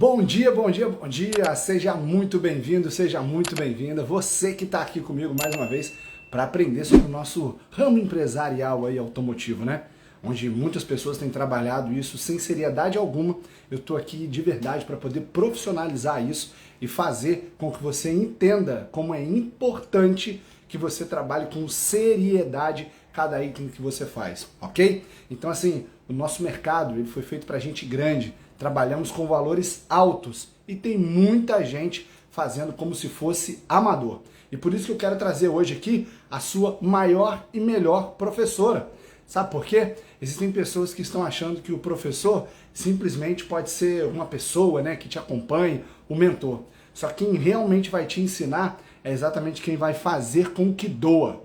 Bom dia, bom dia, bom dia! Seja muito bem-vindo, seja muito bem-vinda. Você que está aqui comigo mais uma vez para aprender sobre o nosso ramo empresarial aí automotivo, né? Onde muitas pessoas têm trabalhado isso sem seriedade alguma. Eu estou aqui de verdade para poder profissionalizar isso e fazer com que você entenda como é importante que você trabalhe com seriedade cada item que você faz, ok? Então assim, o nosso mercado ele foi feito para gente grande. Trabalhamos com valores altos e tem muita gente fazendo como se fosse amador. E por isso que eu quero trazer hoje aqui a sua maior e melhor professora. Sabe por quê? Existem pessoas que estão achando que o professor simplesmente pode ser uma pessoa, né, que te acompanhe, o mentor. Só que quem realmente vai te ensinar é exatamente quem vai fazer com que doa.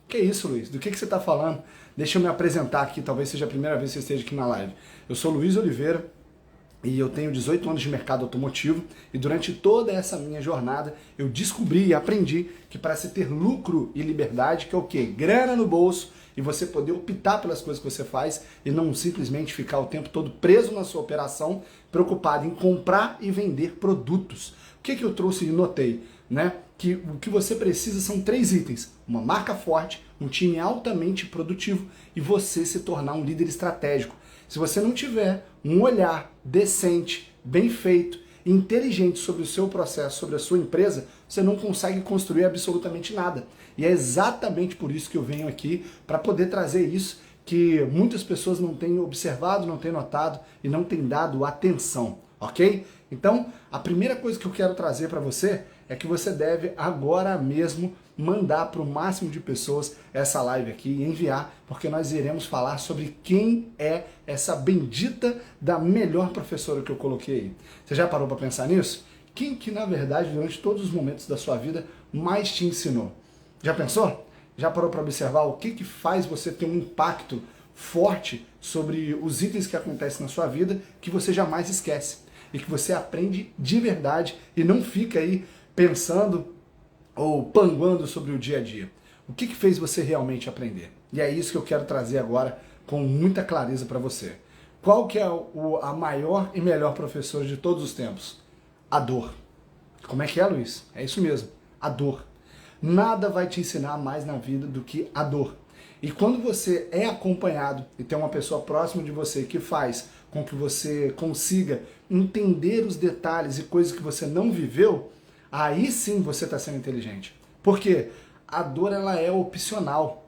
Que isso, Luiz? Do que você está falando? Deixa eu me apresentar aqui, talvez seja a primeira vez que você esteja aqui na live. Eu sou Luiz Oliveira, e eu tenho 18 anos de mercado automotivo e durante toda essa minha jornada eu descobri e aprendi que para se ter lucro e liberdade, que é o quê? Grana no bolso e você poder optar pelas coisas que você faz e não simplesmente ficar o tempo todo preso na sua operação, preocupado em comprar e vender produtos. O que eu trouxe e notei? Né? Que o que você precisa são 3 itens: uma marca forte, um time altamente produtivo e você se tornar um líder estratégico. Se você não tiver um olhar decente, bem feito, inteligente sobre o seu processo, sobre a sua empresa, você não consegue construir absolutamente nada. E é exatamente por isso que eu venho aqui, para poder trazer isso que muitas pessoas não têm observado, não têm notado e não têm dado atenção, ok? Então, a primeira coisa que eu quero trazer para você é que você deve agora mesmo mandar para o máximo de pessoas essa live aqui e enviar, porque nós iremos falar sobre quem é essa bendita da melhor professora que eu coloquei aí. Você já parou para pensar nisso? Quem que na verdade durante todos os momentos da sua vida mais te ensinou? Já pensou? Já parou para observar o que faz você ter um impacto forte sobre os itens que acontecem na sua vida que você jamais esquece e que você aprende de verdade e não fica aí pensando ou panguando sobre o dia a dia? O que fez você realmente aprender? E é isso que eu quero trazer agora com muita clareza para você. Qual que é a maior e melhor professora de todos os tempos? A dor. Como é que é, Luiz? É isso mesmo, a dor. Nada vai te ensinar mais na vida do que a dor. E quando você é acompanhado e tem uma pessoa próxima de você que faz com que você consiga entender os detalhes e coisas que você não viveu, aí sim você está sendo inteligente. Porque a dor ela é opcional.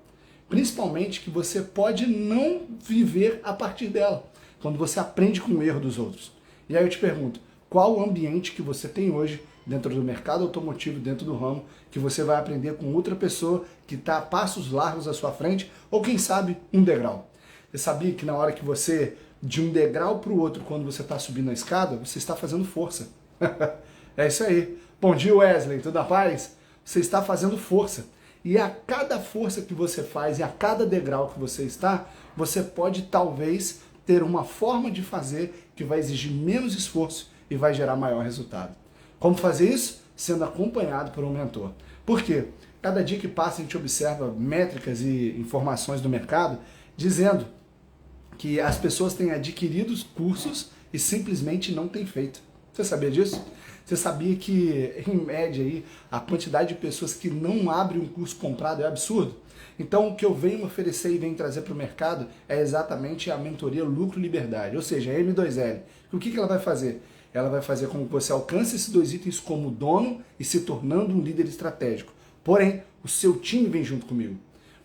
Principalmente que você pode não viver a partir dela. Quando você aprende com o erro dos outros. E aí eu te pergunto, qual o ambiente que você tem hoje dentro do mercado automotivo, dentro do ramo, que você vai aprender com outra pessoa que está a passos largos à sua frente, ou quem sabe um degrau. Você sabia que na hora que você, de um degrau para o outro, quando você está subindo a escada, você está fazendo força. É isso aí. Bom dia, Wesley, tudo na paz? Você está fazendo força. E a cada força que você faz e a cada degrau que você está, você pode talvez ter uma forma de fazer que vai exigir menos esforço e vai gerar maior resultado. Como fazer isso? Sendo acompanhado por um mentor. Por quê? Cada dia que passa a gente observa métricas e informações do mercado dizendo que as pessoas têm adquirido cursos e simplesmente não têm feito. Você sabia disso? Você sabia que, em média, aí, a quantidade de pessoas que não abrem um curso comprado é absurdo? Então, o que eu venho oferecer e venho trazer para o mercado é exatamente a mentoria Lucro e Liberdade, ou seja, a M2L. O que ela vai fazer? Ela vai fazer com que você alcance esses 2 itens como dono e se tornando um líder estratégico. Porém, o seu time vem junto comigo.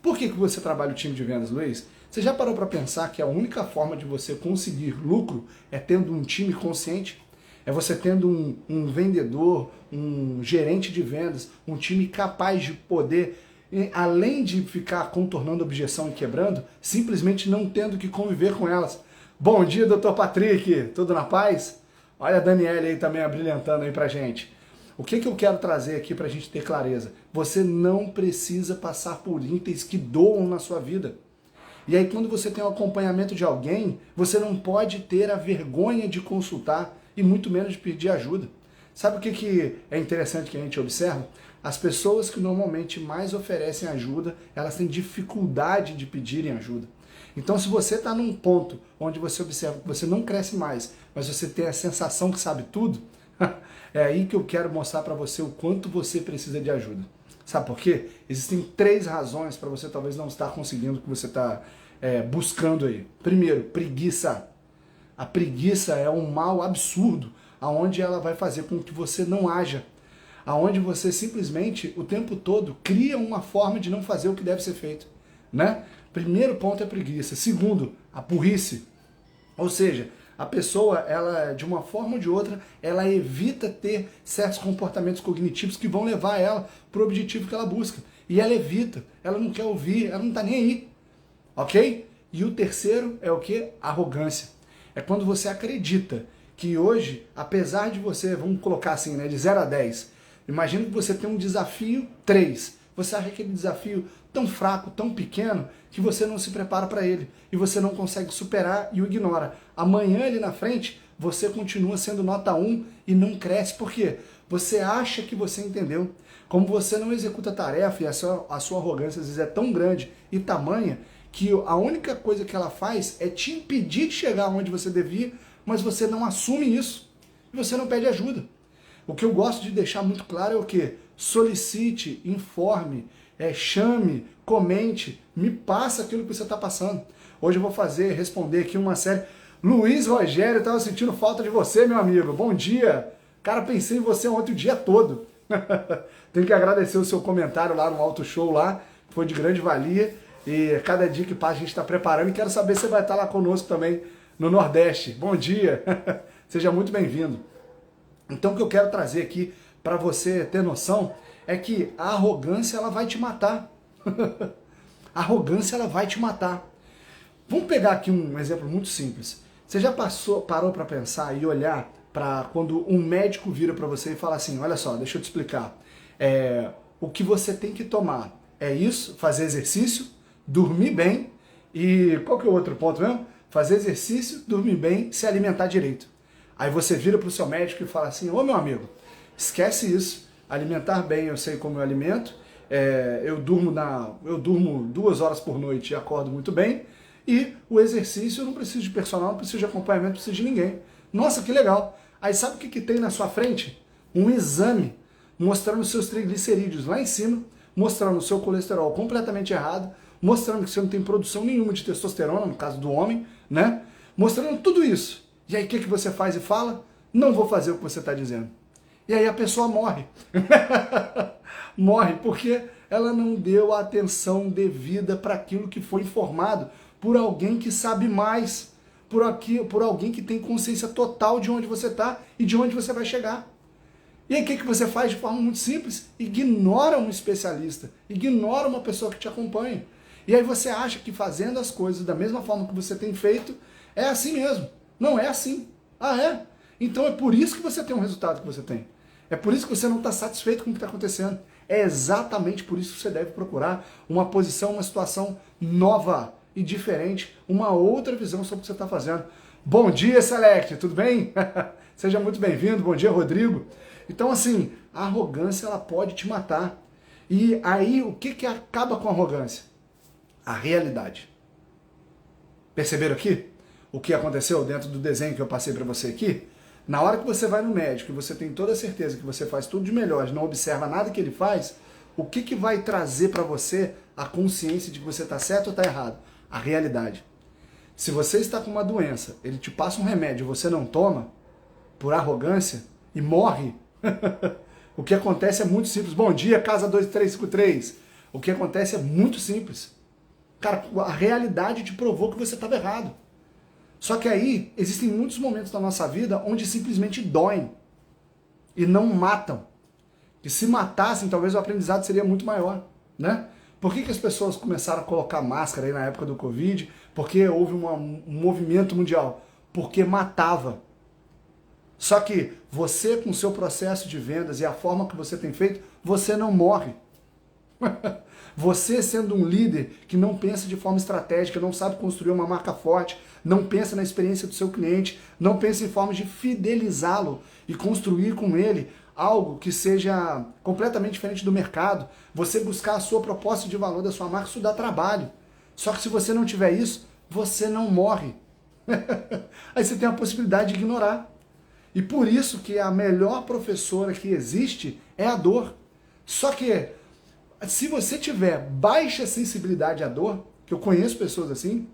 Por que você trabalha o time de vendas, Luiz? Você já parou para pensar que a única forma de você conseguir lucro é tendo um time consciente? É você tendo um vendedor, um gerente de vendas, um time capaz de poder, além de ficar contornando objeção e quebrando, simplesmente não tendo que conviver com elas. Bom dia, Dr. Patrick, tudo na paz? Olha a Daniela aí também abrilhantando aí pra gente. O que eu quero trazer aqui pra gente ter clareza? Você não precisa passar por itens que doam na sua vida. E aí quando você tem um acompanhamento de alguém, você não pode ter a vergonha de consultar e muito menos de pedir ajuda. Sabe o que é interessante que a gente observa? As pessoas que normalmente mais oferecem ajuda, elas têm dificuldade de pedirem ajuda. Então, se você está num ponto onde você observa que você não cresce mais, mas você tem a sensação que sabe tudo, é aí que eu quero mostrar para você o quanto você precisa de ajuda. Sabe por quê? Existem 3 razões para você talvez não estar conseguindo o que você está buscando aí. Primeiro, preguiça. A preguiça é um mal absurdo, aonde ela vai fazer com que você não haja, aonde você simplesmente o tempo todo cria uma forma de não fazer o que deve ser feito, né? Primeiro ponto é preguiça. Segundo, a burrice. Ou seja, a pessoa, ela de uma forma ou de outra, ela evita ter certos comportamentos cognitivos que vão levar ela para o objetivo que ela busca. E ela evita, ela não quer ouvir, ela não está nem aí. Ok? E o terceiro é o que? Arrogância. É quando você acredita que hoje, apesar de você, vamos colocar assim, né, de 0 a 10, imagina que você tem um desafio 3. Você acha aquele desafio tão fraco, tão pequeno, que você não se prepara para ele. E você não consegue superar e o ignora. Amanhã ali na frente, você continua sendo nota 1 e não cresce. Por quê? Você acha que você entendeu. Como você não executa a tarefa e a sua arrogância às vezes é tão grande e tamanha, que a única coisa que ela faz é te impedir de chegar onde você devia, mas você não assume isso. E você não pede ajuda. O que eu gosto de deixar muito claro é o quê? Solicite, informe, chame, comente, me passa aquilo que você está passando. Hoje eu vou responder aqui uma série. Luiz Rogério, eu estava sentindo falta de você, meu amigo. Bom dia. Cara, pensei em você ontem o dia todo. Tenho que agradecer o seu comentário lá no Auto Show lá, foi de grande valia. E cada dia que passa a gente está preparando e quero saber se você vai estar lá conosco também no Nordeste. Bom dia. Seja muito bem-vindo. Então o que eu quero trazer aqui para você ter noção é que a arrogância ela vai te matar. A arrogância ela vai te matar. Vamos pegar aqui um exemplo muito simples. Você já parou para pensar e olhar para quando um médico vira para você e fala assim, olha só, deixa eu te explicar. O que você tem que tomar é isso, fazer exercício, dormir bem e qual que é o outro ponto mesmo? Fazer exercício, dormir bem, se alimentar direito. Aí você vira para o seu médico e fala assim, ô meu amigo, esquece isso, alimentar bem eu sei como eu alimento, eu durmo 2 horas por noite e acordo muito bem, e o exercício eu não preciso de personal, não preciso de acompanhamento, não preciso de ninguém. Nossa, que legal! Aí sabe o que tem na sua frente? Um exame mostrando os seus triglicerídeos lá em cima, mostrando o seu colesterol completamente errado, mostrando que você não tem produção nenhuma de testosterona, no caso do homem, né? Mostrando tudo isso. E aí o que você faz e fala? Não vou fazer o que você está dizendo. E aí a pessoa morre. Morre porque ela não deu a atenção devida para aquilo que foi informado por alguém que sabe mais, por alguém que tem consciência total de onde você está e de onde você vai chegar. E aí o que você faz de forma muito simples? Ignora um especialista, ignora uma pessoa que te acompanha. E aí você acha que fazendo as coisas da mesma forma que você tem feito, é assim mesmo. Não é assim. Ah, é? Então é por isso que você tem o resultado que você tem. É por isso que você não está satisfeito com o que está acontecendo. É exatamente por isso que você deve procurar uma posição, uma situação nova e diferente, uma outra visão sobre o que você está fazendo. Bom dia, Select, tudo bem? Seja muito bem-vindo, bom dia, Rodrigo. Então, assim, a arrogância ela pode te matar. E aí, o que acaba com a arrogância? A realidade. Perceberam aqui o que aconteceu dentro do desenho que eu passei para você aqui? Na hora que você vai no médico e você tem toda a certeza que você faz tudo de melhor, não observa nada que ele faz, o que vai trazer para você a consciência de que você está certo ou está errado? A realidade. Se você está com uma doença, ele te passa um remédio e você não toma, por arrogância, e morre, o que acontece é muito simples. Bom dia, casa 2353. O que acontece é muito simples. Cara, a realidade te provou que você estava errado. Só que aí, existem muitos momentos da nossa vida onde simplesmente doem e não matam. E se matassem, talvez o aprendizado seria muito maior, né? Por que as pessoas começaram a colocar máscara aí na época do Covid? Porque houve um movimento mundial. Porque matava. Só que você, com o seu processo de vendas e a forma que você tem feito, você não morre. Você sendo um líder que não pensa de forma estratégica, não sabe construir uma marca forte, não pensa na experiência do seu cliente, não pensa em formas de fidelizá-lo e construir com ele algo que seja completamente diferente do mercado, você buscar a sua proposta de valor da sua marca, isso dá trabalho. Só que se você não tiver isso, você não morre. Aí você tem a possibilidade de ignorar. E por isso que a melhor professora que existe é a dor. Só que se você tiver baixa sensibilidade à dor, que eu conheço pessoas assim,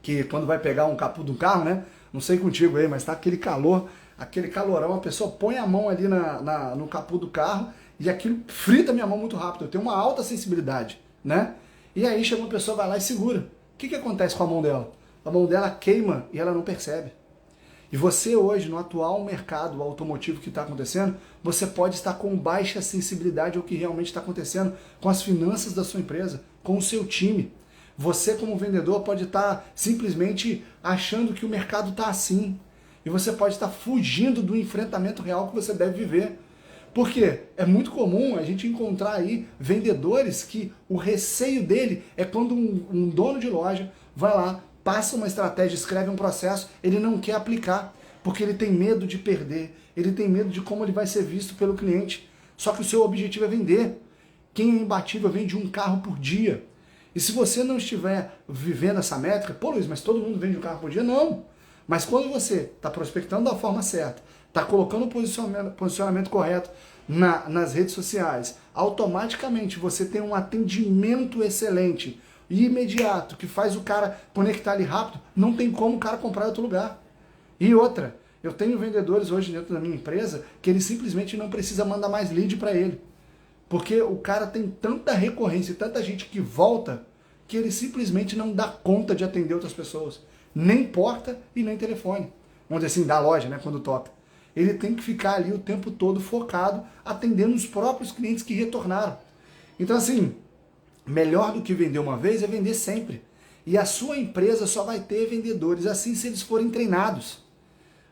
que quando vai pegar um capô do carro, né? Não sei contigo aí, mas tá aquele calor, aquele calorão, a pessoa põe a mão ali no capô do carro e aquilo frita minha mão muito rápido. Eu tenho uma alta sensibilidade, né? E aí chega uma pessoa, vai lá e segura. O que acontece com a mão dela? A mão dela queima e ela não percebe. E você hoje, no atual mercado automotivo que está acontecendo, você pode estar com baixa sensibilidade ao que realmente está acontecendo com as finanças da sua empresa, com o seu time. Você, como vendedor, pode estar simplesmente achando que o mercado está assim. E você pode estar fugindo do enfrentamento real que você deve viver. Porque é muito comum a gente encontrar aí vendedores que o receio dele é quando um dono de loja vai lá, passa uma estratégia, escreve um processo, ele não quer aplicar, porque ele tem medo de perder, ele tem medo de como ele vai ser visto pelo cliente. Só que o seu objetivo é vender. Quem é imbatível vende um carro por dia. E se você não estiver vivendo essa métrica, pô Luiz, mas todo mundo vende um carro por dia? Não. Mas quando você está prospectando da forma certa, está colocando o posicionamento correto nas redes sociais, automaticamente você tem um atendimento excelente e imediato, que faz o cara conectar ali rápido, não tem como o cara comprar em outro lugar. E outra, eu tenho vendedores hoje dentro da minha empresa que ele simplesmente não precisa mandar mais lead para ele. Porque o cara tem tanta recorrência e tanta gente que volta que ele simplesmente não dá conta de atender outras pessoas. Nem porta e nem telefone. Vamos dizer assim, da loja, né, quando toca. Ele tem que ficar ali o tempo todo focado, atendendo os próprios clientes que retornaram. Então assim, melhor do que vender uma vez é vender sempre. E a sua empresa só vai ter vendedores assim se eles forem treinados.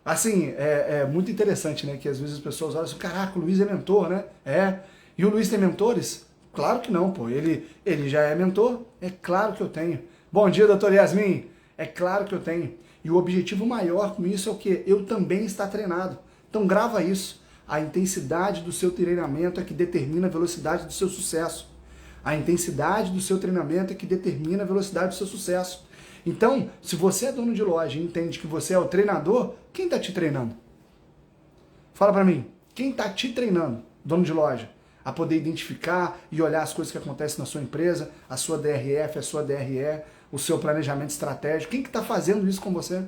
Assim, é muito interessante, né? Que às vezes as pessoas olham assim, caraca, o Luiz é mentor, né? É. E o Luiz tem mentores? Claro que não, pô. Ele já é mentor? É claro que eu tenho. Bom dia, doutor Yasmin. É claro que eu tenho. E o objetivo maior com isso é o quê? Eu também estar treinado. Então grava isso. A intensidade do seu treinamento é que determina a velocidade do seu sucesso. A intensidade do seu treinamento é que determina a velocidade do seu sucesso. Então, se você é dono de loja e entende que você é o treinador, quem está te treinando? Fala para mim, quem está te treinando, dono de loja, a poder identificar e olhar as coisas que acontecem na sua empresa, a sua DRF, a sua DRE, o seu planejamento estratégico, quem que está fazendo isso com você?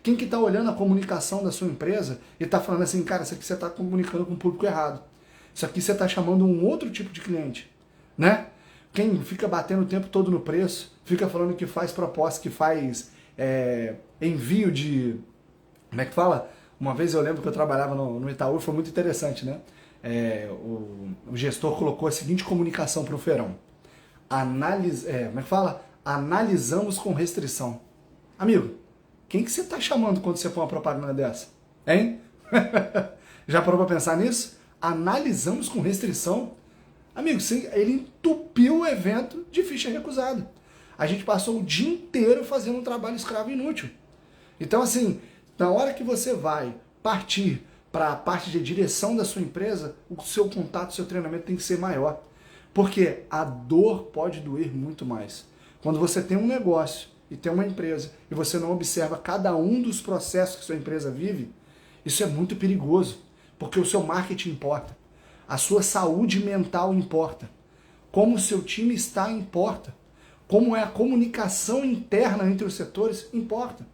Quem que está olhando a comunicação da sua empresa e está falando assim, cara, isso aqui você está comunicando com o público errado. Isso aqui você está chamando um outro tipo de cliente, né? Quem fica batendo o tempo todo no preço, fica falando que faz proposta, que faz envio de... Como é que fala? Uma vez eu lembro que eu trabalhava no Itaú, foi muito interessante, né? O gestor colocou a seguinte comunicação para o feirão. Como é que fala? Analisamos com restrição. Amigo, quem que você está chamando quando você põe uma propaganda dessa? Hein? Já parou para pensar nisso? Analisamos com restrição? Amigo, ele entupiu o evento de ficha recusada. A gente passou o dia inteiro fazendo um trabalho escravo inútil. Então, assim, na hora que você vai partir para a parte de direção da sua empresa, o seu contato, o seu treinamento tem que ser maior. Porque a dor pode doer muito mais. Quando você tem um negócio e tem uma empresa e você não observa cada um dos processos que sua empresa vive, isso é muito perigoso. Porque o seu marketing importa. A sua saúde mental importa. Como o seu time está importa. Como é a comunicação interna entre os setores importa.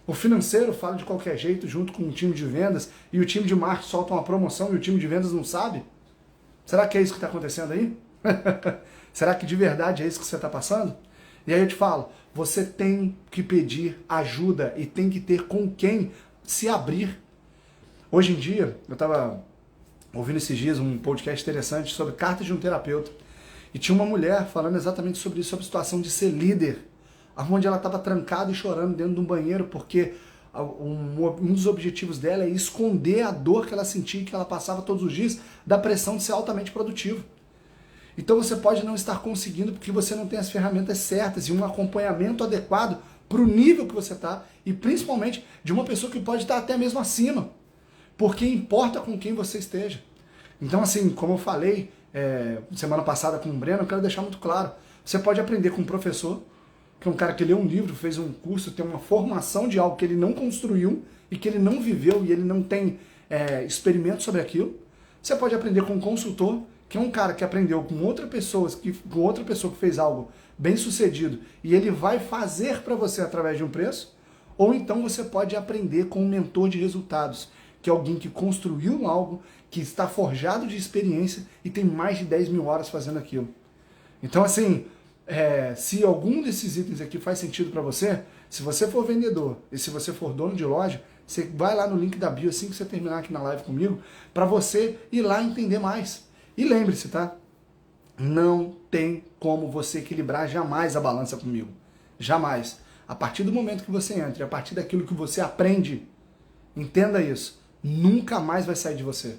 O financeiro fala de qualquer jeito junto com o time de vendas e o time de marketing solta uma promoção e o time de vendas não sabe? Será que é isso que está acontecendo aí? Será que de verdade é isso que você está passando? E aí eu te falo, você tem que pedir ajuda e tem que ter com quem se abrir. Hoje em dia, eu estava ouvindo esses dias um podcast interessante sobre cartas de um terapeuta. E tinha uma mulher falando exatamente sobre isso, sobre a situação de ser líder, onde ela estava trancada e chorando dentro de um banheiro, porque um dos objetivos dela é esconder a dor que ela sentia e que ela passava todos os dias da pressão de ser altamente produtivo. Então você pode não estar conseguindo porque você não tem as ferramentas certas e um acompanhamento adequado para o nível que você está e principalmente de uma pessoa que pode estar até mesmo acima. Porque importa com quem você esteja. Então, assim, como eu falei semana passada com o Breno, eu quero deixar muito claro. Você pode aprender com um professor, que é um cara que leu um livro, fez um curso, tem uma formação de algo que ele não construiu e que ele não viveu e ele não tem experimento sobre aquilo. Você pode aprender com um consultor, que é um cara que aprendeu com outra pessoa que fez algo bem sucedido e ele vai fazer para você através de um preço. Ou então você pode aprender com um mentor de resultados, que é alguém que construiu algo, que está forjado de experiência e tem mais de 10 mil horas fazendo aquilo. Então, assim, se algum desses itens aqui faz sentido para você, se você for vendedor e se você for dono de loja, você vai lá no link da bio assim que você terminar aqui na live comigo, para você ir lá entender mais. E lembre-se, tá? Não tem como você equilibrar jamais a balança comigo. Jamais. A partir do momento que você entra, a partir daquilo que você aprende, entenda isso, nunca mais vai sair de você.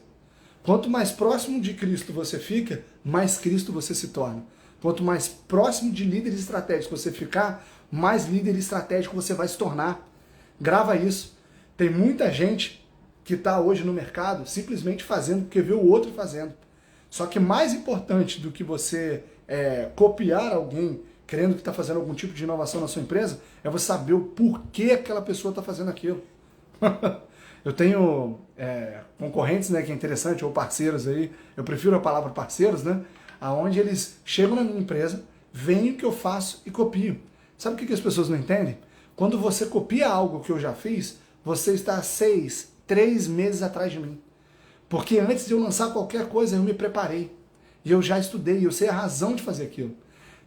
Quanto mais próximo de Cristo você fica, mais Cristo você se torna. Quanto mais próximo de líder estratégico você ficar, mais líder estratégico você vai se tornar. Grava isso. Tem muita gente que está hoje no mercado simplesmente fazendo porque vê o outro fazendo. Só que mais importante do que você copiar alguém querendo que está fazendo algum tipo de inovação na sua empresa, é você saber o porquê aquela pessoa está fazendo aquilo. Eu tenho concorrentes, né, que é interessante, ou parceiros aí, eu prefiro a palavra parceiros, né, aonde eles chegam na minha empresa, veem o que eu faço e copiam. Sabe o que as pessoas não entendem? Quando você copia algo que eu já fiz, você está 3 meses atrás de mim. Porque antes de eu lançar qualquer coisa, eu me preparei. E eu já estudei, eu sei a razão de fazer aquilo.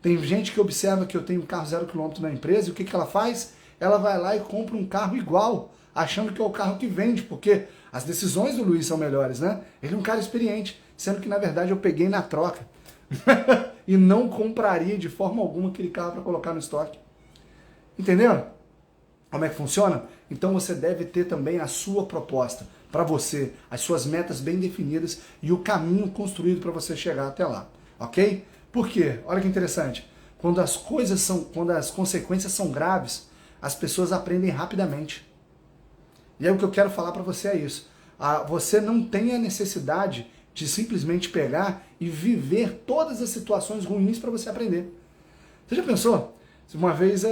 Tem gente que observa que eu tenho um carro 0 km na empresa, e o que ela faz? Ela vai lá e compra um carro igual, achando que é o carro que vende, porque as decisões do Luiz são melhores, né? Ele é um cara experiente, sendo que na verdade eu peguei na troca. E não compraria de forma alguma aquele carro para colocar no estoque. Entendeu? Como é que funciona? Então você deve ter também a sua proposta para você, as suas metas bem definidas e o caminho construído para você chegar até lá, ok? Por quê? Olha que interessante. Quando as consequências são graves, as pessoas aprendem rapidamente. E aí o que eu quero falar para você é isso. Você não tem a necessidade de simplesmente pegar e viver todas as situações ruins para você aprender. Você já pensou? Uma vez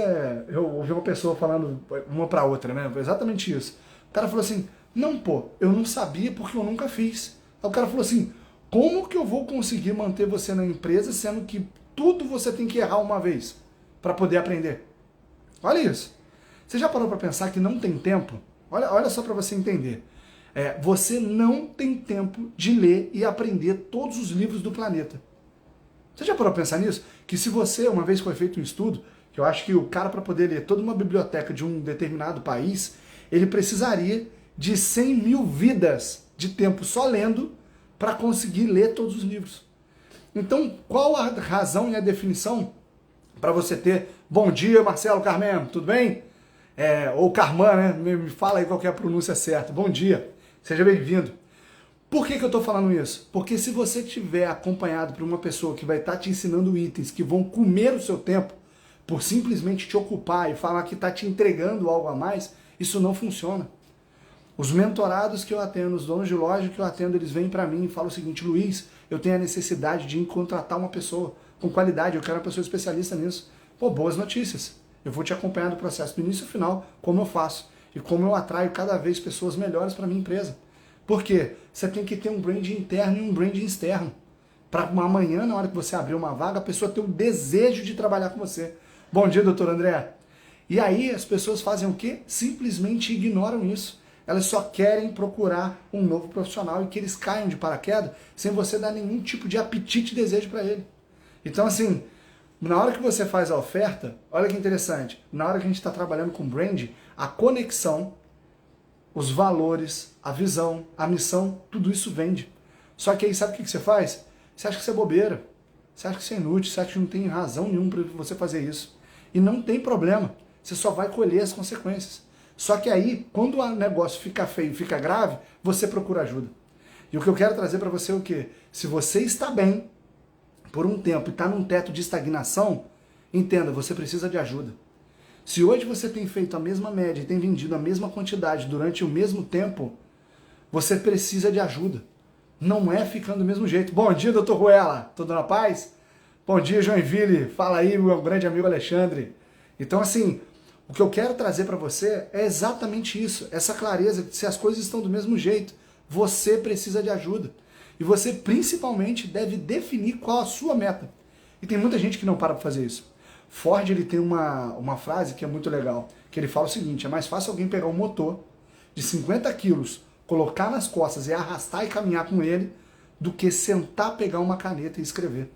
eu ouvi uma pessoa falando uma para outra, né? Exatamente isso. O cara falou assim, não, pô, eu não sabia porque eu nunca fiz. Aí o cara falou assim, como que eu vou conseguir manter você na empresa sendo que tudo você tem que errar uma vez para poder aprender? Olha isso. Você já parou para pensar que não tem tempo? Olha só para você entender. Você não tem tempo de ler e aprender todos os livros do planeta. Você já parou para pensar nisso? Que se você, uma vez foi feito um estudo, que eu acho que o cara para poder ler toda uma biblioteca de um determinado país, ele precisaria de 100 mil vidas de tempo só lendo para conseguir ler todos os livros. Então, qual a razão e a definição para você ter... Bom dia, Marcelo Carmen, tudo bem? Ou Carman, né? Me fala aí qual que é a pronúncia certa. Bom dia, seja bem-vindo. Por que eu estou falando isso? Porque se você estiver acompanhado por uma pessoa que vai estar te ensinando itens que vão comer o seu tempo, por simplesmente te ocupar e falar que está te entregando algo a mais, isso não funciona. Os mentorados que eu atendo, os donos de loja que eu atendo, eles vêm para mim e falam o seguinte, Luiz, eu tenho a necessidade de contratar uma pessoa com qualidade, eu quero uma pessoa especialista nisso. Pô, boas notícias. Eu vou te acompanhar no processo do início ao final, como eu faço. E como eu atraio cada vez pessoas melhores para a minha empresa. Por quê? Você tem que ter um brand interno e um brand externo. Para amanhã, na hora que você abrir uma vaga, a pessoa ter o desejo de trabalhar com você. Bom dia, doutor André. E aí as pessoas fazem o quê? Simplesmente ignoram isso. Elas só querem procurar um novo profissional e que eles caiam de paraquedas sem você dar nenhum tipo de apetite e desejo para ele. Então, assim, na hora que você faz a oferta, olha que interessante, na hora que a gente está trabalhando com brand, a conexão, os valores, a visão, a missão, tudo isso vende. Só que aí sabe o que você faz? Você acha que isso é bobeira, você acha que isso é inútil, você acha que não tem razão nenhuma para você fazer isso. E não tem problema, você só vai colher as consequências. Só que aí, quando o negócio fica feio, fica grave, você procura ajuda. E o que eu quero trazer para você é o quê? Se você está bem por um tempo e está num teto de estagnação, entenda, você precisa de ajuda. Se hoje você tem feito a mesma média e tem vendido a mesma quantidade durante o mesmo tempo, você precisa de ajuda. Não é ficando do mesmo jeito. Bom dia, doutor Ruela. Tudo na paz? Bom dia, Joinville. Fala aí, meu grande amigo Alexandre. Então, assim, o que eu quero trazer para você é exatamente isso, essa clareza de se as coisas estão do mesmo jeito, você precisa de ajuda. E você, principalmente, deve definir qual a sua meta. E tem muita gente que não para fazer isso. Ford, ele tem uma frase que é muito legal, que ele fala o seguinte: é mais fácil alguém pegar um motor de 50 quilos, colocar nas costas e arrastar e caminhar com ele, do que sentar, pegar uma caneta e escrever.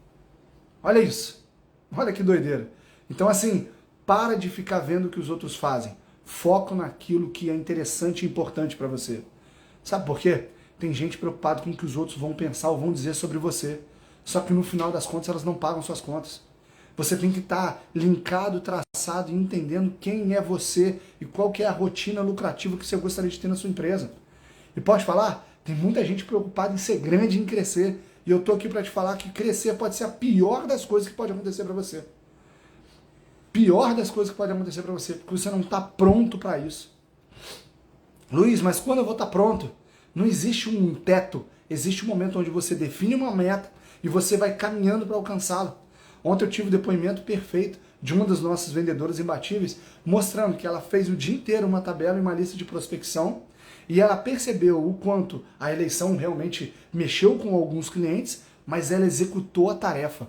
Olha isso. Olha que doideira. Então, assim, para de ficar vendo o que os outros fazem. Foca naquilo que é interessante e importante para você. Sabe por quê? Tem gente preocupada com o que os outros vão pensar ou vão dizer sobre você. Só que no final das contas elas não pagam suas contas. Você tem que estar linkado, traçado e entendendo quem é você e qual que é a rotina lucrativa que você gostaria de ter na sua empresa. E pode falar? Tem muita gente preocupada em ser grande e em crescer. E eu tô aqui para te falar que crescer pode ser a pior das coisas que pode acontecer para você. Pior das coisas que pode acontecer para você, porque você não está pronto para isso. Luiz, mas quando eu vou estar pronto? Não existe um teto, existe um momento onde você define uma meta e você vai caminhando para alcançá-la. Ontem eu tive um depoimento perfeito de uma das nossas vendedoras imbatíveis, mostrando que ela fez o dia inteiro uma tabela e uma lista de prospecção, e ela percebeu o quanto a eleição realmente mexeu com alguns clientes, mas ela executou a tarefa.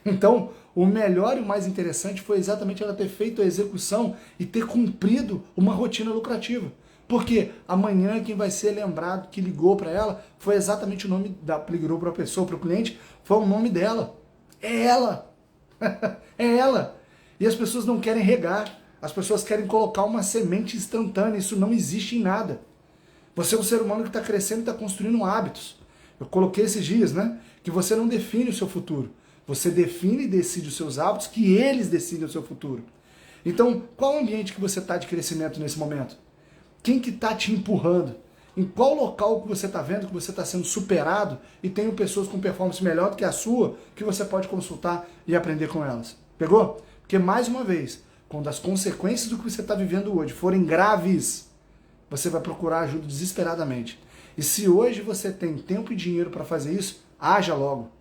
Então, o melhor e o mais interessante foi exatamente ela ter feito a execução e ter cumprido uma rotina lucrativa. Porque amanhã quem vai ser lembrado que ligou para ela foi exatamente o nome da ligou para a pessoa, para o cliente, foi o nome dela. É ela. É ela. E as pessoas não querem regar. As pessoas querem colocar uma semente instantânea. Isso não existe em nada. Você é um ser humano que está crescendo e está construindo hábitos. Eu coloquei esses dias, né? Que você não define o seu futuro. Você define e decide os seus hábitos, que eles decidem o seu futuro. Então, qual o ambiente que você está de crescimento nesse momento? Quem que está te empurrando? Em qual local que você está vendo que você está sendo superado e tem pessoas com performance melhor do que a sua, que você pode consultar e aprender com elas? Pegou? Porque, mais uma vez, quando as consequências do que você está vivendo hoje forem graves, você vai procurar ajuda desesperadamente. E se hoje você tem tempo e dinheiro para fazer isso, haja logo.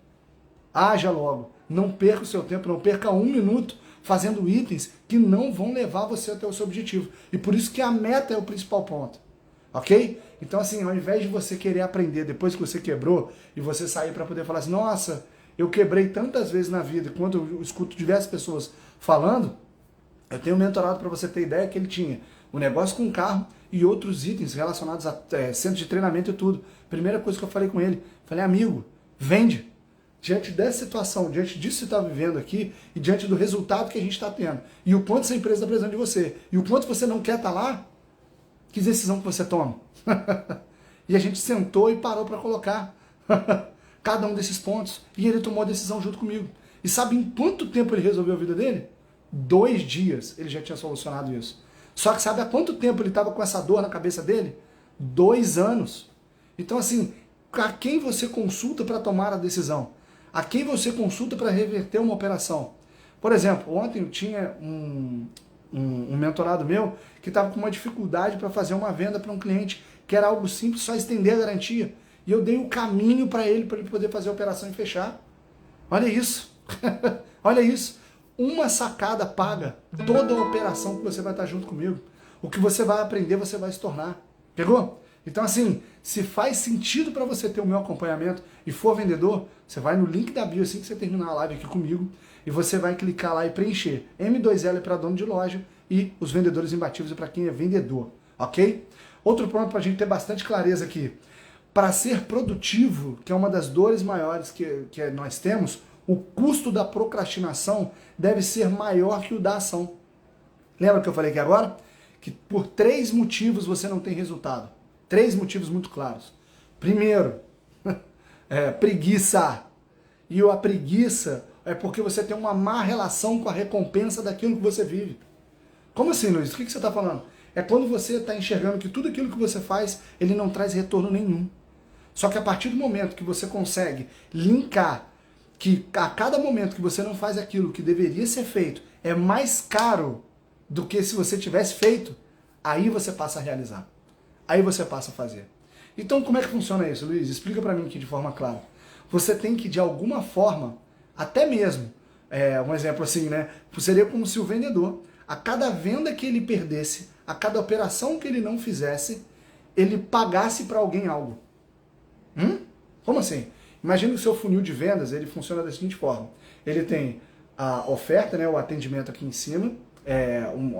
Haja logo. Não perca o seu tempo, não perca 1 minuto fazendo itens que não vão levar você até o seu objetivo. E por isso que a meta é o principal ponto. Ok? Então, assim, ao invés de você querer aprender depois que você quebrou e você sair para poder falar assim: nossa, eu quebrei tantas vezes na vida, quando eu escuto diversas pessoas falando, eu tenho um mentorado, para você ter ideia, que ele tinha um negócio com carro e outros itens relacionados a centro de treinamento e tudo. Primeira coisa que eu falei com ele, falei: amigo, vende. Diante dessa situação, diante disso que você está vivendo aqui e diante do resultado que a gente está tendo e o quanto essa empresa está precisando de você e o quanto você não quer estar lá, que decisão que você toma? E a gente sentou e parou para colocar cada um desses pontos e ele tomou a decisão junto comigo. E sabe em quanto tempo ele resolveu a vida dele? 2 dias ele já tinha solucionado isso. Só que sabe há quanto tempo ele estava com essa dor na cabeça dele? 2 anos. Então, assim, a quem você consulta para tomar a decisão? A quem você consulta para reverter uma operação? Por exemplo, ontem eu tinha um mentorado meu que estava com uma dificuldade para fazer uma venda para um cliente, que era algo simples, só estender a garantia. E eu dei o caminho para ele poder fazer a operação e fechar. Olha isso. Olha isso. Uma sacada paga toda a operação que você vai estar junto comigo. O que você vai aprender, você vai se tornar. Pegou? Então, assim, se faz sentido para você ter o meu acompanhamento e for vendedor, você vai no link da bio assim que você terminar a live aqui comigo e você vai clicar lá e preencher. M2L é para dono de loja e os vendedores imbatíveis é para quem é vendedor, ok? Outro ponto para a gente ter bastante clareza aqui. Para ser produtivo, que é uma das dores maiores que nós temos, o custo da procrastinação deve ser maior que o da ação. Lembra que eu falei aqui agora? Que por 3 motivos você não tem resultado. 3 motivos muito claros. Primeiro, preguiça. E a preguiça é porque você tem uma má relação com a recompensa daquilo que você vive. Como assim, Luiz? O que você está falando? É quando você está enxergando que tudo aquilo que você faz, ele não traz retorno nenhum. Só que a partir do momento que você consegue linkar que a cada momento que você não faz aquilo que deveria ser feito é mais caro do que se você tivesse feito, aí você passa a realizar. Aí você passa a fazer. Então, como é que funciona isso, Luiz? Explica para mim aqui de forma clara. Você tem que, de alguma forma, até mesmo Um exemplo assim, né? Seria como se o vendedor, a cada venda que ele perdesse, a cada operação que ele não fizesse, ele pagasse para alguém algo. Como assim? Imagina que o seu funil de vendas, ele funciona da seguinte forma. Ele tem a oferta, né, o atendimento aqui em cima,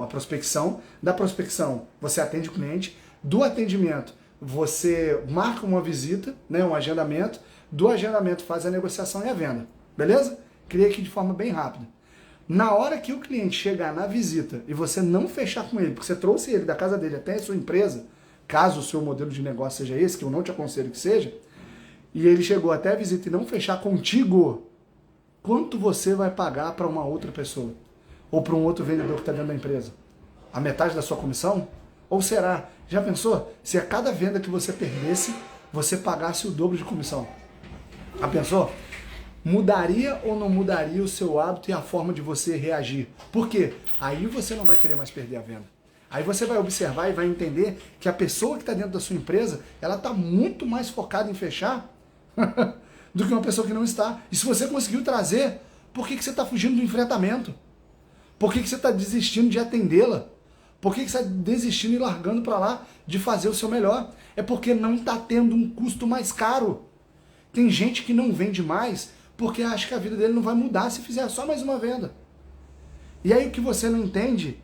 a prospecção. Da prospecção, você atende o cliente. Do atendimento, você marca uma visita, né, um agendamento. Do agendamento, faz a negociação e a venda. Beleza? Criei aqui de forma bem rápida. Na hora que o cliente chegar na visita e você não fechar com ele, porque você trouxe ele da casa dele até a sua empresa, caso o seu modelo de negócio seja esse, que eu não te aconselho que seja, e ele chegou até a visita e não fechar contigo, quanto você vai pagar para uma outra pessoa? Ou para um outro vendedor que está dentro da empresa? A metade da sua comissão? Ou será? Já pensou? Se a cada venda que você perdesse, você pagasse o dobro de comissão? Já pensou? Mudaria ou não mudaria o seu hábito e a forma de você reagir? Por quê? Aí você não vai querer mais perder a venda. Aí você vai observar e vai entender que a pessoa que está dentro da sua empresa, ela está muito mais focada em fechar do que uma pessoa que não está. E se você conseguiu trazer, por que você está fugindo do enfrentamento? Por que você está desistindo de atendê-la? Por que você está desistindo e largando para lá de fazer o seu melhor? É porque não está tendo um custo mais caro. Tem gente que não vende mais porque acha que a vida dele não vai mudar se fizer só mais uma venda. E aí o que você não entende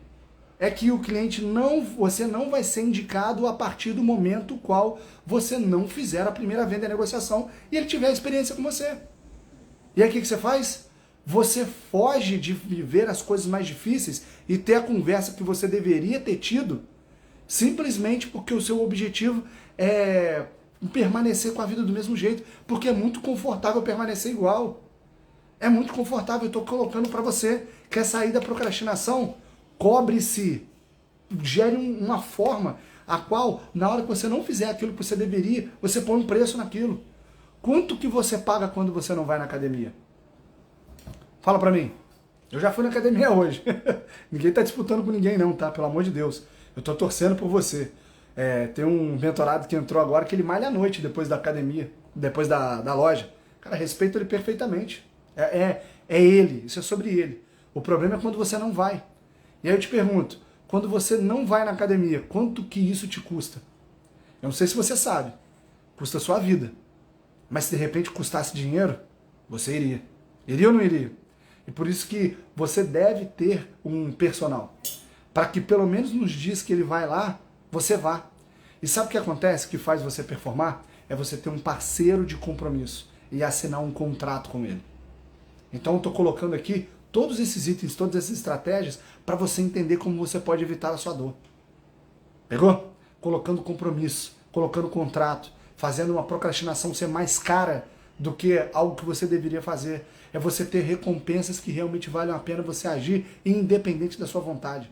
é que o cliente você não vai ser indicado a partir do momento qual você não fizer a primeira venda e a negociação e ele tiver a experiência com você. E aí o que você faz? Você foge de viver as coisas mais difíceis e ter a conversa que você deveria ter tido simplesmente porque o seu objetivo é permanecer com a vida do mesmo jeito, porque é muito confortável permanecer igual. É muito confortável, eu estou colocando para você. Quer sair da procrastinação? Cobre-se, gere uma forma a qual, na hora que você não fizer aquilo que você deveria, você põe um preço naquilo. Quanto que você paga quando você não vai na academia? Fala pra mim. Eu já fui na academia hoje. Ninguém tá disputando com ninguém não, tá? Pelo amor de Deus. Eu tô torcendo por você. Tem um mentorado que entrou agora que ele malha à noite depois da academia, depois da loja. Cara, respeito ele perfeitamente. É ele, isso é sobre ele. O problema é quando você não vai. E aí eu te pergunto, quando você não vai na academia, quanto que isso te custa? Eu não sei se você sabe, custa a sua vida. Mas se de repente custasse dinheiro, você iria. Iria ou não iria? E por isso que você deve ter um personal. Para que pelo menos nos dias que ele vai lá, você vá. E sabe o que acontece que faz você performar? É você ter um parceiro de compromisso e assinar um contrato com ele. Então eu estou colocando aqui todos esses itens, todas essas estratégias para você entender como você pode evitar a sua dor. Pegou? Colocando compromisso, colocando contrato, fazendo uma procrastinação ser mais cara do que algo que você deveria fazer. É você ter recompensas que realmente valem a pena você agir independente da sua vontade.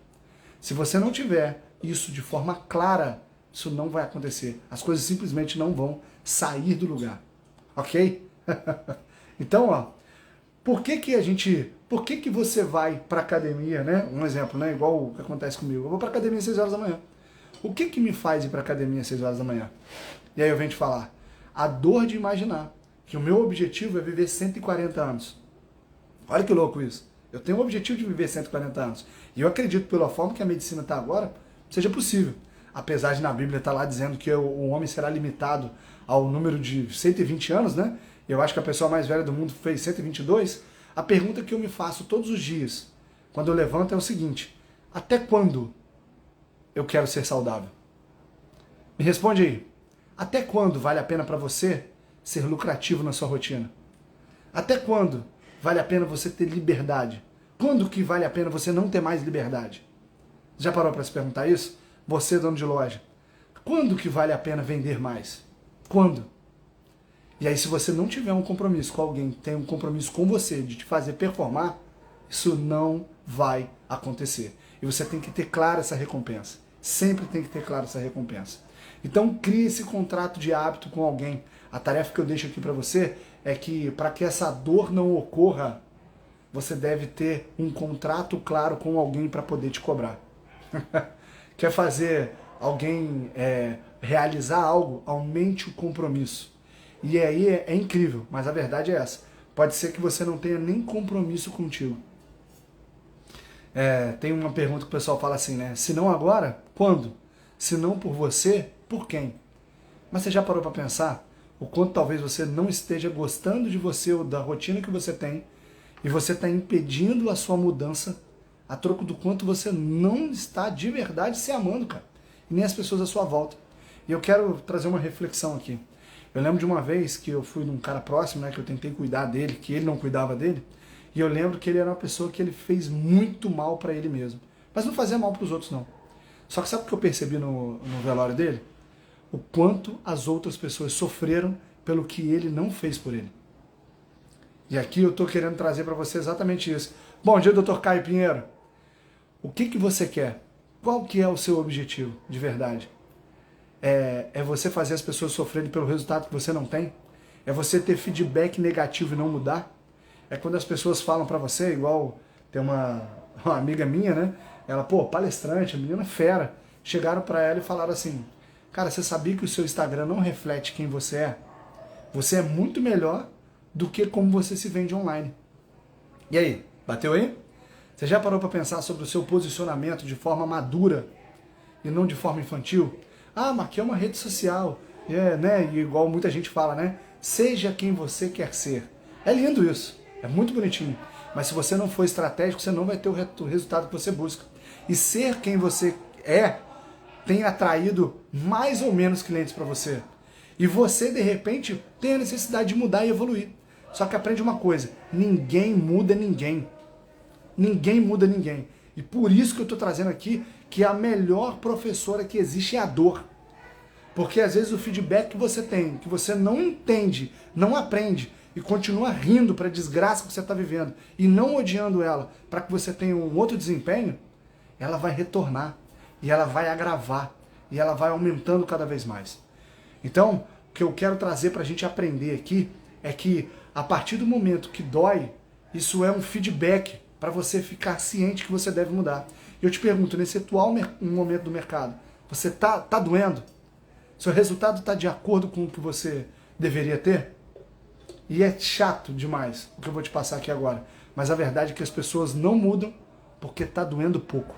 Se você não tiver isso de forma clara, isso não vai acontecer. As coisas simplesmente não vão sair do lugar. Ok? Então, ó, por que você vai para academia, né? Um exemplo, né? Igual o que acontece comigo. Eu vou para academia às 6 horas da manhã. O que me faz ir para academia às 6 horas da manhã? E aí eu venho te falar. A dor de imaginar que o meu objetivo é viver 140 anos. Olha que louco isso. Eu tenho o objetivo de viver 140 anos. E eu acredito, pela forma que a medicina está agora, seja possível. Apesar de na Bíblia estar lá dizendo que o homem será limitado ao número de 120 anos, né? Eu acho que a pessoa mais velha do mundo fez 122. A pergunta que eu me faço todos os dias, quando eu levanto, é o seguinte: até quando eu quero ser saudável? Me responde aí. Até quando vale a pena para você ser lucrativo na sua rotina? Até quando vale a pena você ter liberdade? Quando que vale a pena você não ter mais liberdade? Já parou para se perguntar isso? Você, dono de loja. Quando que vale a pena vender mais? Quando? E aí, se você não tiver um compromisso com alguém, tem um compromisso com você de te fazer performar, isso não vai acontecer. E você tem que ter clara essa recompensa. Sempre tem que ter clara essa recompensa. Então, crie esse contrato de hábito com alguém. A tarefa que eu deixo aqui para você é que, para que essa dor não ocorra, você deve ter um contrato claro com alguém para poder te cobrar. Quer fazer alguém realizar algo? Aumente o compromisso. E aí é incrível, mas a verdade é essa. Pode ser que você não tenha nem compromisso contigo. Tem uma pergunta que o pessoal fala assim, né? Se não agora, quando? Se não por você, por quem? Mas você já parou para pensar o quanto talvez você não esteja gostando de você ou da rotina que você tem e você está impedindo a sua mudança a troco do quanto você não está de verdade se amando, cara. E nem as pessoas à sua volta. E eu quero trazer uma reflexão aqui. Eu lembro de uma vez que eu fui num cara próximo, né, que eu tentei cuidar dele, que ele não cuidava dele, e eu lembro que ele era uma pessoa que ele fez muito mal para ele mesmo. Mas não fazia mal para os outros, não. Só que sabe o que eu percebi no velório dele? O quanto as outras pessoas sofreram pelo que ele não fez por ele. E aqui eu estou querendo trazer para você exatamente isso. Bom dia, Dr. Caio Pinheiro. O que você quer? Qual que é o seu objetivo, de verdade? É você fazer as pessoas sofrerem pelo resultado que você não tem? É você ter feedback negativo e não mudar? É quando as pessoas falam para você, igual tem uma amiga minha, né? Ela, palestrante, a menina fera. Chegaram para ela e falaram assim, cara, você sabia que o seu Instagram não reflete quem você é? Você é muito melhor do que como você se vende online. E aí, bateu aí? Você já parou para pensar sobre o seu posicionamento de forma madura e não de forma infantil? Ah, mas aqui é uma rede social, né? E igual muita gente fala, né? Seja quem você quer ser. É lindo isso, é muito bonitinho. Mas se você não for estratégico, você não vai ter o resultado que você busca. E ser quem você tem atraído mais ou menos clientes para você. E você, de repente, tem a necessidade de mudar e evoluir. Só que aprende uma coisa, ninguém muda ninguém. Ninguém muda ninguém. E por isso que eu estou trazendo aqui que a melhor professora que existe é a dor. Porque às vezes o feedback que você tem, que você não entende, não aprende, e continua rindo para a desgraça que você está vivendo, e não odiando ela, para que você tenha um outro desempenho, ela vai retornar, e ela vai agravar, e ela vai aumentando cada vez mais. Então, o que eu quero trazer para a gente aprender aqui, é que a partir do momento que dói, isso é um feedback para você ficar ciente que você deve mudar. Eu te pergunto, nesse atual momento do mercado, você tá doendo? Seu resultado está de acordo com o que você deveria ter? E é chato demais o que eu vou te passar aqui agora. Mas a verdade é que as pessoas não mudam porque está doendo pouco.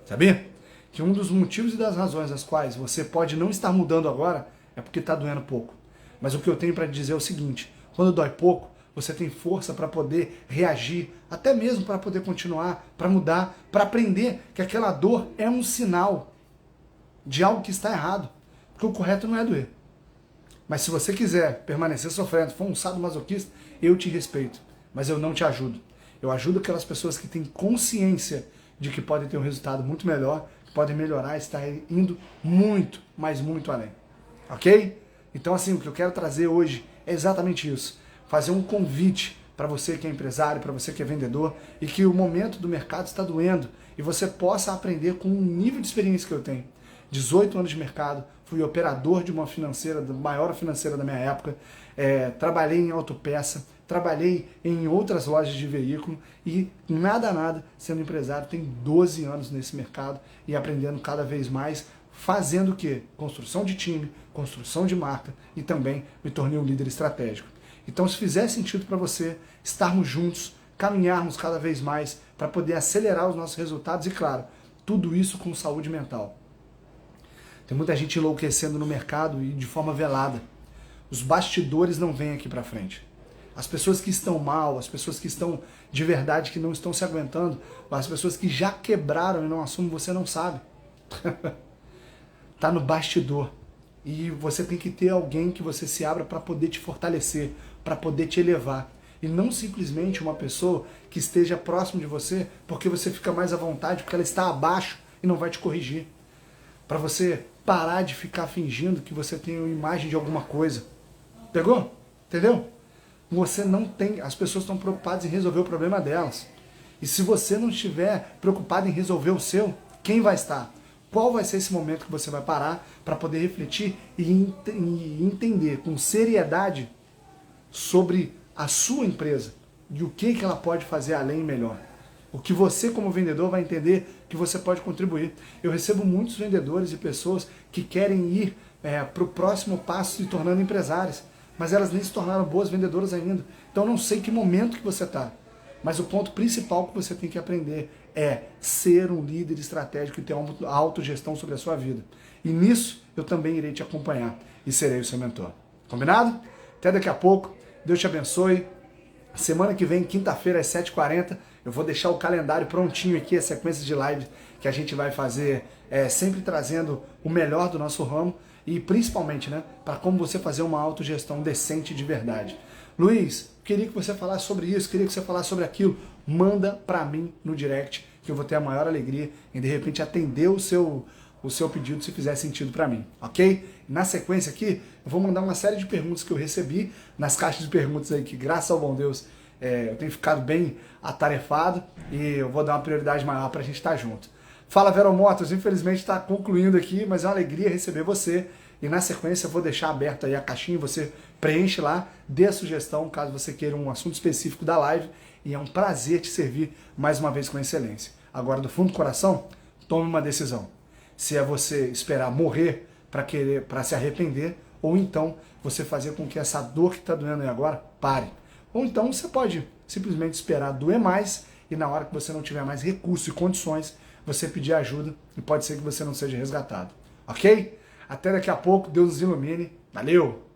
Sabia? Que um dos motivos e das razões das quais você pode não estar mudando agora é porque está doendo pouco. Mas o que eu tenho para te dizer é o seguinte, quando dói pouco, você tem força para poder reagir, até mesmo para poder continuar, para mudar, para aprender que aquela dor é um sinal de algo que está errado. Porque o correto não é doer. Mas se você quiser permanecer sofrendo, for um sadomasoquista, eu te respeito. Mas eu não te ajudo. Eu ajudo aquelas pessoas que têm consciência de que podem ter um resultado muito melhor, que podem melhorar e estar indo muito, mas muito além. Ok? Então assim, o que eu quero trazer hoje é exatamente isso. Fazer um convite para você que é empresário, para você que é vendedor, e que o momento do mercado está doendo, e você possa aprender com o nível de experiência que eu tenho. 18 anos de mercado, fui operador de uma financeira, da maior financeira da minha época, trabalhei em autopeça, trabalhei em outras lojas de veículo e nada, sendo empresário, tenho 12 anos nesse mercado e aprendendo cada vez mais, fazendo o quê? Construção de time, construção de marca e também me tornei um líder estratégico. Então, se fizer sentido para você estarmos juntos, caminharmos cada vez mais para poder acelerar os nossos resultados e, claro, tudo isso com saúde mental. Tem muita gente enlouquecendo no mercado e de forma velada. Os bastidores não vêm aqui para frente. As pessoas que estão mal, as pessoas que estão de verdade, que não estão se aguentando, as pessoas que já quebraram e não assumem, você não sabe. Tá no bastidor. E você tem que ter alguém que você se abra para poder te fortalecer, para poder te elevar. E não simplesmente uma pessoa que esteja próximo de você porque você fica mais à vontade, porque ela está abaixo e não vai te corrigir. Para você parar de ficar fingindo que você tem uma imagem de alguma coisa. Pegou? Entendeu? Você não tem... As pessoas estão preocupadas em resolver o problema delas. E se você não estiver preocupado em resolver o seu, quem vai estar? Qual vai ser esse momento que você vai parar para poder refletir e entender com seriedade sobre a sua empresa e o que ela pode fazer além e melhor? O que você, como vendedor, vai entender que você pode contribuir. Eu recebo muitos vendedores e pessoas que querem ir para o próximo passo se tornando empresários, mas elas nem se tornaram boas vendedoras ainda. Então eu não sei que momento que você está. Mas o ponto principal que você tem que aprender é ser um líder estratégico e ter uma autogestão sobre a sua vida. E nisso eu também irei te acompanhar e serei o seu mentor. Combinado? Até daqui a pouco. Deus te abençoe. Semana que vem, quinta-feira, às 7h40, eu vou deixar o calendário prontinho aqui, a sequência de lives que a gente vai fazer, sempre trazendo o melhor do nosso ramo e principalmente, né, para como você fazer uma autogestão decente de verdade. Luiz, queria que você falasse sobre isso, queria que você falasse sobre aquilo. Manda para mim no direct, que eu vou ter a maior alegria em de repente atender o seu pedido se fizer sentido para mim, ok? Na sequência aqui, eu vou mandar uma série de perguntas que eu recebi nas caixas de perguntas aí, que graças ao bom Deus eu tenho ficado bem atarefado e eu vou dar uma prioridade maior para a gente estar junto. Fala Vero Motos, infelizmente está concluindo aqui, mas é uma alegria receber você e na sequência eu vou deixar aberto aí a caixinha, você preenche lá, dê a sugestão caso você queira um assunto específico da live e é um prazer te servir mais uma vez com excelência. Agora, do fundo do coração, tome uma decisão. Se é você esperar morrer para se arrepender, ou então você fazer com que essa dor que está doendo aí agora pare. Ou então você pode simplesmente esperar doer mais e na hora que você não tiver mais recursos e condições, você pedir ajuda e pode ser que você não seja resgatado. Ok? Até daqui a pouco, Deus nos ilumine. Valeu!